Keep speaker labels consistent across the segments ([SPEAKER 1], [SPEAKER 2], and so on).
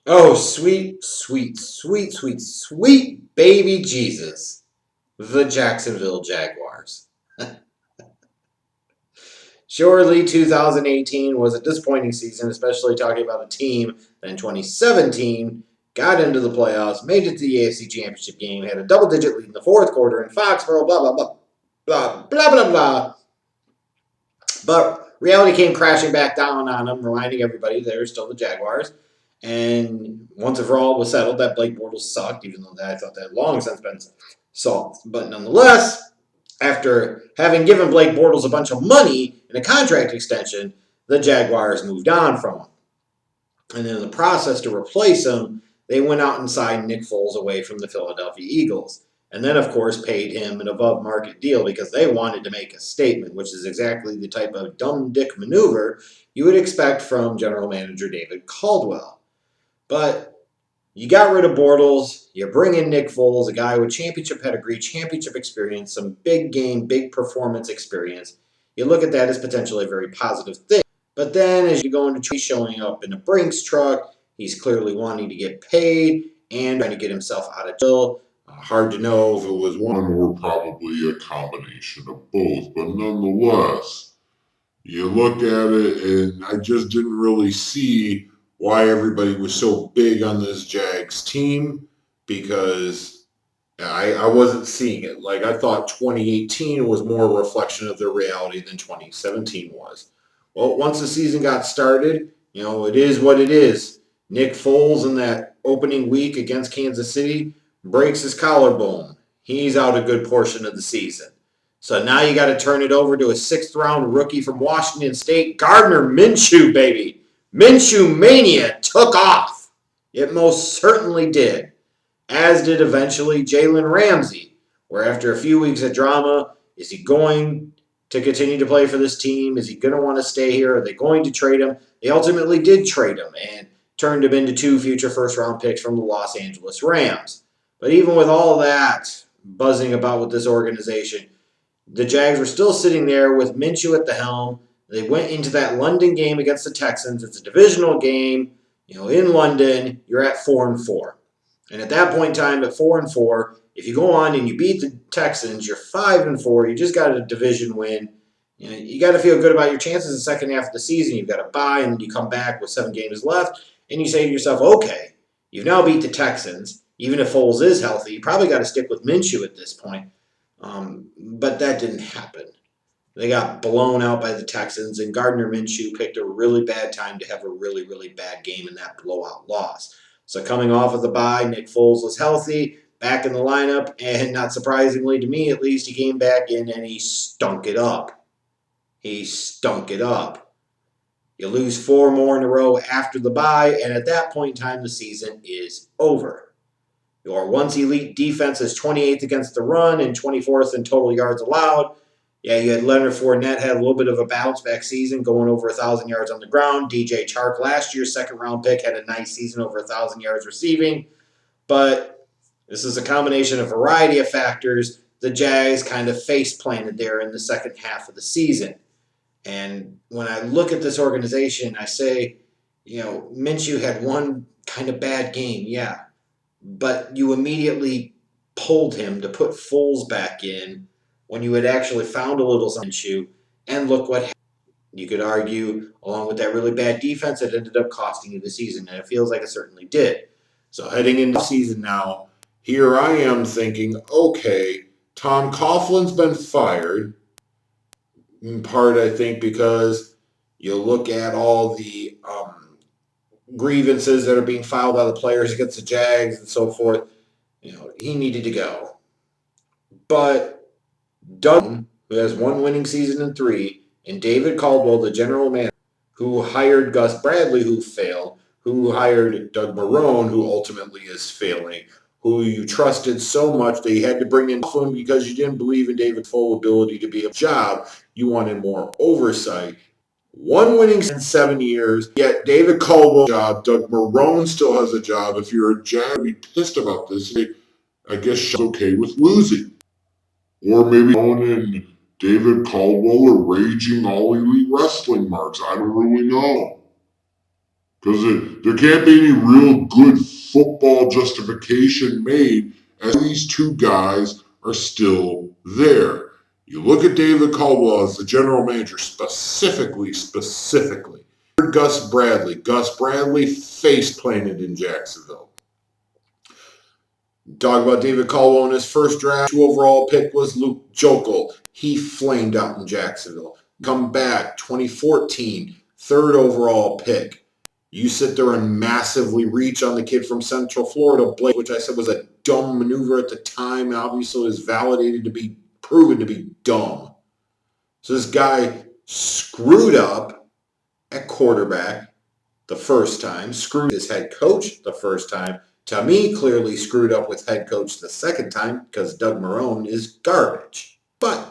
[SPEAKER 1] Oh, sweet, sweet, sweet, sweet, sweet baby Jesus. The Jacksonville Jaguars. Surely 2018 was a disappointing season, especially talking about a team that in 2017 got into the playoffs, made it to the AFC Championship game, had a double digit lead in the fourth quarter in Foxborough, blah, blah, blah, blah, blah, blah, blah. But reality came crashing back down on them, reminding everybody they're still the Jaguars. And once and for all, it was settled that Blake Bortles sucked, even though I thought that had long since been solved. But nonetheless, after having given Blake Bortles a bunch of money in a contract extension, the Jaguars moved on from him. And in the process to replace him, they went out and signed Nick Foles away from the Philadelphia Eagles. And then, of course, paid him an above market deal because they wanted to make a statement, which is exactly the type of dumb dick maneuver you would expect from general manager David Caldwell. But you got rid of Bortles, you bring in Nick Foles, a guy with championship pedigree, championship experience, some big game, big performance experience. You look at that as potentially a very positive thing. But then as you go into showing up in a Brinks truck, he's clearly wanting to get paid and trying to get himself out of jail. Hard to know if it was one
[SPEAKER 2] Or probably a combination of both, but nonetheless, you look at it and I just didn't really see why everybody was so big on this Jags team because I wasn't seeing it. Like, I thought 2018 was more a reflection of their reality than 2017 was. Well, once the season got started, it is what it is. Nick Foles in that opening week against Kansas City breaks his collarbone. He's out a good portion of the season. So now you got to turn it over to a sixth round rookie from Washington State, Gardner Minshew, baby. Minshew Mania took off. It most certainly did, as did eventually Jalen Ramsey, where after a few weeks of drama, is he going to continue to play for this team? Is he going to want to stay here? Are they going to trade him? They ultimately did trade him and turned him into 2 future first round picks from the Los Angeles Rams. But even with all that buzzing about with this organization, the Jags were still sitting there with Minshew at the helm. They went into that London game against the Texans. It's a divisional game. In London, you're at 4-4. And at that point in time, at 4-4, if you go on and you beat the Texans, you're 5-4. You just got a division win. You got to feel good about your chances in the second half of the season. You've got to bye, and then you come back with 7 games left, and you say to yourself, okay, you've now beat the Texans. Even if Foles is healthy, you probably got to stick with Minshew at this point. But that didn't happen. They got blown out by the Texans, and Gardner Minshew picked a really bad time to have a really, really bad game in that blowout loss. So coming off of the bye, Nick Foles was healthy, back in the lineup, and not surprisingly to me at least, he came back in and he stunk it up. He stunk it up. You lose 4 more in a row after the bye, and at that point in time, the season is over. Your once elite defense is 28th against the run and 24th in total yards allowed. Yeah, you had Leonard Fournette had a little bit of a bounce back season, going over 1,000 yards on the ground. DJ Chark, last year's second round pick, had a nice season, over 1,000 yards receiving. But this is a combination of a variety of factors. The Jags kind of face planted there in the second half of the season. And when I look at this organization, I say, Minshew had one kind of bad game, yeah. But you immediately pulled him to put Foles back in when you had actually found a little Minshew, and look what happened. You could argue, along with that really bad defense, it ended up costing you the season, and it feels like it certainly did. So heading into the season now, here I am thinking, okay, Tom Coughlin's been fired, in part I think because you look at all the grievances that are being filed by the players against the Jags and so forth. He needed to go. But Doug, who has 1 winning season in 3, and David Caldwell, the general manager, who hired Gus Bradley, who failed, who hired Doug Marrone, who ultimately is failing, who you trusted so much that you had to bring in Coughlin because you didn't believe in David's full ability to be a job. You wanted more oversight. 1 winning in 7 years, yet David Caldwell job, Doug Marrone still has a job. If you're a Jag, be pissed about this. I guess she's okay with losing. Or maybe Marrone and David Caldwell are raging all elite wrestling marks. I don't really know. Because there can't be any real good football justification made as these two guys are still there. You look at David Caldwell as the general manager specifically. Gus Bradley. Gus Bradley face planted in Jacksonville. Talk about David Caldwell in his first draft. 2 overall pick was Luke Jokel. He flamed out in Jacksonville. Come back, 2014, 3rd overall pick. You sit there and massively reach on the kid from Central Florida, Blake, which I said was a dumb maneuver at the time. Obviously, is proven to be dumb. So this guy screwed up at quarterback the first time, screwed his head coach the first time. To me, clearly screwed up with head coach the second time because Doug Marrone is garbage. But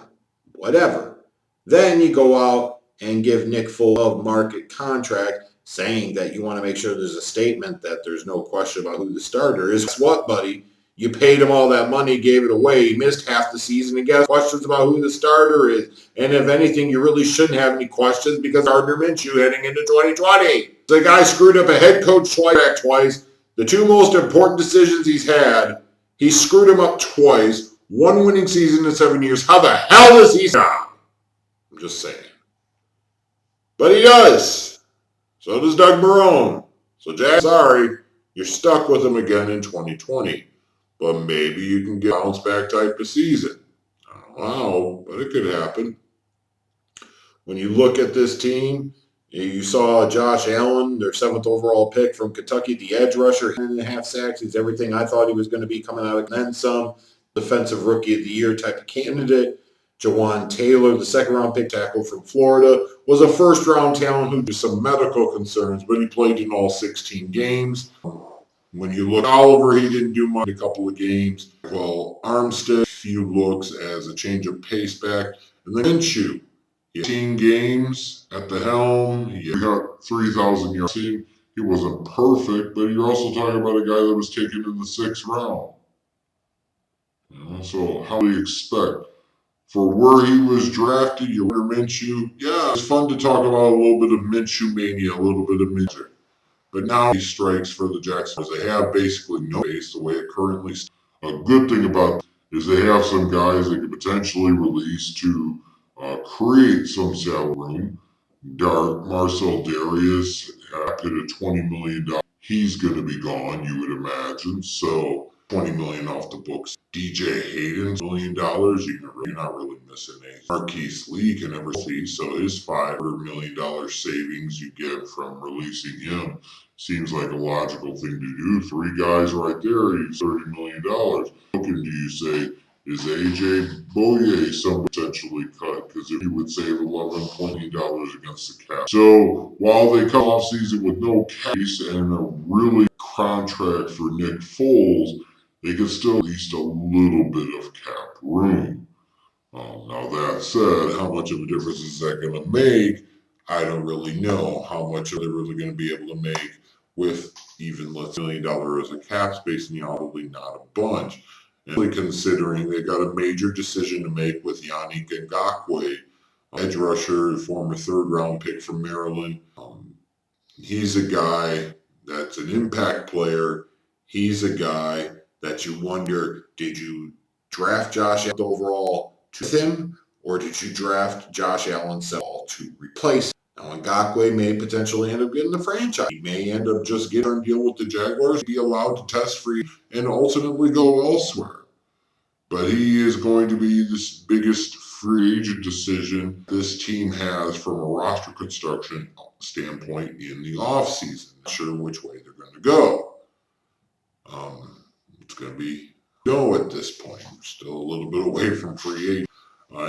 [SPEAKER 2] whatever. Then you go out and give Nick Foles a market contract saying that you want to make sure there's a statement that there's no question about who the starter is. Guess what, buddy? You paid him all that money, gave it away. He missed half the season and got questions about who the starter is. And if anything, you really shouldn't have any questions because Gardner Minshew heading into 2020. The guy screwed up a head coach twice. The 2 most important decisions he's had, he screwed him up twice. 1 winning season in 7 years. How the hell does he stop? I'm just saying. But he does. So does Doug Marrone. So Jack, sorry, you're stuck with him again in 2020. But maybe you can get a bounce back type of season. I don't know, but it could happen. When you look at this team, you saw Josh Allen, their 7th overall pick from Kentucky, the edge rusher, 10.5 sacks. He's everything I thought he was going to be coming out, and then some. Defensive Rookie of the Year type of candidate. Jawan Taylor, the 2nd-round pick tackle from Florida, was a 1st-round talent who had some medical concerns, but he played in all 16 games. When you look at Oliver, he didn't do much in a couple of games. Well, Armstead, few looks as a change of pace back. And then Minshew, 18 games at the helm. He got 3,000 yards. He wasn't perfect, but you're also talking about a guy that was taken in the 6th round. So how do you expect? For where he was drafted, you were Minshew. Yeah, it's fun to talk about a little bit of Minshew mania, a little bit of Minshew. But now he strikes for the Jacksonville. They have basically no base the way it currently stands. A good thing about it is they have some guys they could potentially release to create some salary room. Marcel Darius at a $20 million. He's going to be gone, you would imagine. So $20 million off the books. DJ Hayden's $1 million. You're not really missing anything. Marquise Lee can never see, so his $500 million savings you get from releasing him seems like a logical thing to do. 3 guys right there, he's $30 million. What can you say? Is AJ Bouye some potentially cut? Because if he would save $11 million against the cap. So while they come off season with no case and a really contract for Nick Foles, they could still at least a little bit of cap room. Now that said, how much of a difference is that going to make? I don't really know. How much are they really going to be able to make with even less $1 million as a cap space? And probably not a bunch. And really considering they got a major decision to make with Yannick Ngakoue, edge rusher, former 3rd-round pick from Maryland. He's a guy that's an impact player. He's a guy that you wonder, did you draft Josh Allen overall to him, or did you draft Josh Allen to replace him? Now, Ngakoue may potentially end up getting the franchise. He may end up just getting a deal with the Jaguars, be allowed to test free, and ultimately go elsewhere. But he is going to be the biggest free agent decision this team has from a roster construction standpoint in the offseason. Not sure which way they're going to go. It's going to be no at this point. We're still a little bit away from free agent.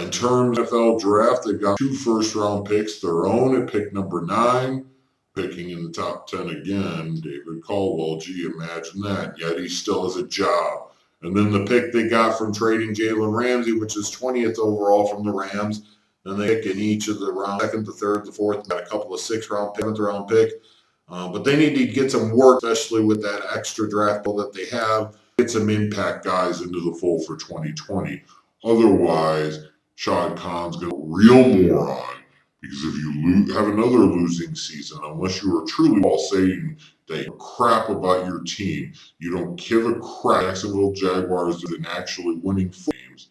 [SPEAKER 2] In terms of NFL draft, they've got 2 1st-round picks, their own at pick number 9. Picking in the top 10 again, David Caldwell. Gee, imagine that. Yet he still has a job. And then the pick they got from trading Jalen Ramsey, which is 20th overall from the Rams. Then they pick in each of the rounds, 2nd, the 3rd, the 4th, got a couple of 6th-round, 7th-round pick. But they need to get some work, especially with that extra draft pool that they have. Get some impact guys into the fold for 2020. Otherwise, Shad Khan's going to be a real moron Because if you have another losing season, unless you are truly all saying that you crap about your team, you don't give a crap. Jacksonville Jaguars didn't actually winning games,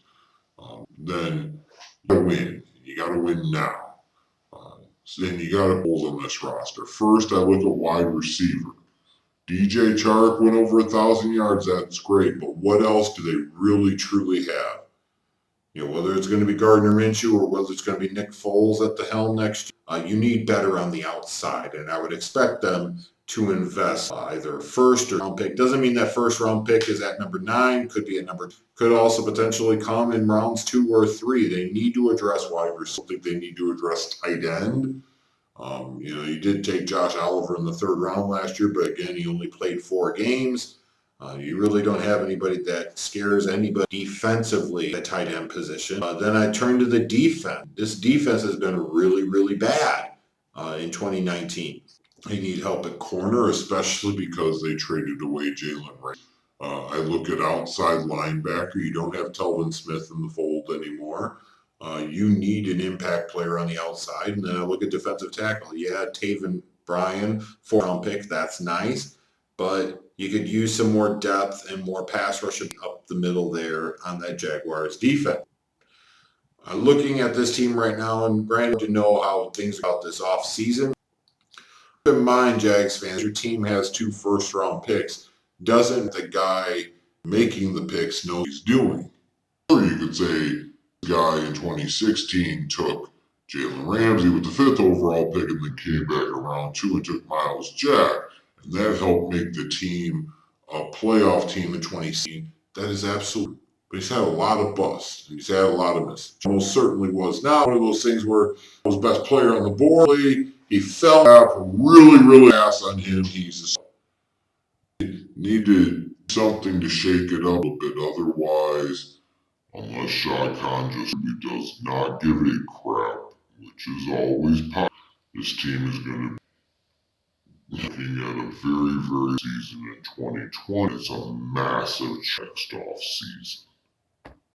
[SPEAKER 2] then you gotta win. You gotta win now. Then you gotta pull on this roster. First, I look at wide receiver. DJ Chark went over 1,000 yards. That's great, but what else do they really truly have? Whether it's going to be Gardner Minshew or whether it's going to be Nick Foles at the helm next year, you need better on the outside, and I would expect them to invest either first or round pick. Doesn't mean that first round pick is at number 9. Could be at could also potentially come in rounds 2 or 3. They need to address wide receiver. I think they need to address tight end. You did take Josh Oliver in the 3rd round last year, but again, he only played 4 games. You really don't have anybody that scares anybody defensively at tight end position. Then I turn to the defense. This defense has been really, really bad in 2019. They need help at corner, especially because they traded away Jalen Ray. I look at outside linebacker. You don't have Telvin Smith in the fold anymore. You need an impact player on the outside. And then I look at defensive tackle. Yeah, Taven Bryan, 4th-round pick. That's nice. But you could use some more depth and more pass rushing up the middle there on that Jaguars defense. Looking at this team right now, and granted to know how things are about this offseason, keep in mind, Jags fans, your team has 2 first-round picks. Doesn't the guy making the picks know what he's doing? Or you could say the guy in 2016 took Jalen Ramsey with the 5th overall pick and then came back around 2 and took Miles Jack. And that helped make the team a playoff team in 2016. That is absolutely. But he's had a lot of busts. He's had a lot of misses. Most certainly was not one of those things where he was best player on the board. He fell out really, really fast on him. He's needed something to shake it up a bit. Otherwise, unless Shad Khan just does not give a crap, which is always possible, this team is going to looking at a very, very season in 2020. It's a massive checked off season.